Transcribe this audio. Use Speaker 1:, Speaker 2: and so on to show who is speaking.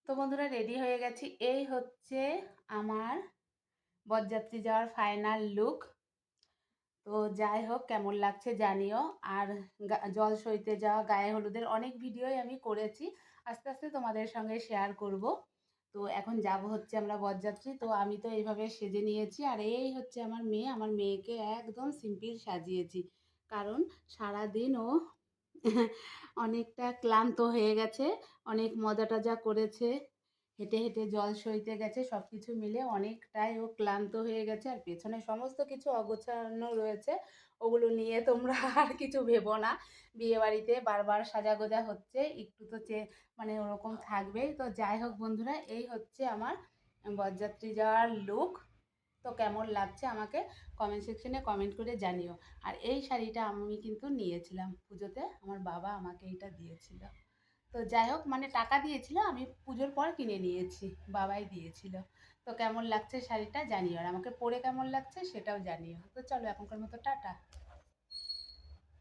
Speaker 1: তো বন্ধুরা রেডি হয়ে গেছি। এই হচ্ছে আমার বরযাত্রী যাওয়ার ফাইনাল লুক। তো যাই হোক কেমন লাগছে জানিও। আর জল সইতে যাওয়া, গায়ে হলুদের অনেক ভিডিওই আমি করেছি। আস্তে আস্তে তোমাদের সঙ্গে শেয়ার করব। তো এখন যাব হচ্ছে আমরা বরযাত্রী। তো আমি তো এইভাবে সেজে নিয়েছি। আর এই হচ্ছে আমার মেয়ে। আমার মেয়েকে একদম সিম্পল সাজিয়েছি, কারণ সারাদিন ও অনেকটা ক্লান্ত হয়ে গেছে। অনেক মজা টজা করেছে, হেঁটে হেঁটে জল সইতে গেছে, সব কিছু মিলে অনেকটাই ও ক্লান্ত হয়ে গেছে। আর পেছনে সমস্ত কিছু অগোছানো রয়েছে, ওগুলো নিয়ে তোমরা আর কিছু ভেবো না। বিয়েবাড়িতে বারবার সাজাগোজা হচ্ছে, একটু তো মানে ওরকম থাকবেই। তো যাই হোক বন্ধুরা, এই হচ্ছে আমার বরযাত্রী যাওয়ার লুক। তো কেমন লাগছে আমাকে কমেন্ট সেকশনে কমেন্ট করে জানিও। আর এই শাড়িটা আমি কিন্তু নিয়েছিলাম পুজোতে, আমার বাবা আমাকে এটা দিয়েছিল। তো যাই হোক, মানে টাকা দিয়েছিল, আমি পুজোর পর কিনে নিয়েছি, বাবাই দিয়েছিল। তো কেমন লাগছে শাড়িটা জানিও, আর আমাকে পরে কেমন লাগছে সেটাও জানিও। তো চলো এখনকার মতো টাটা।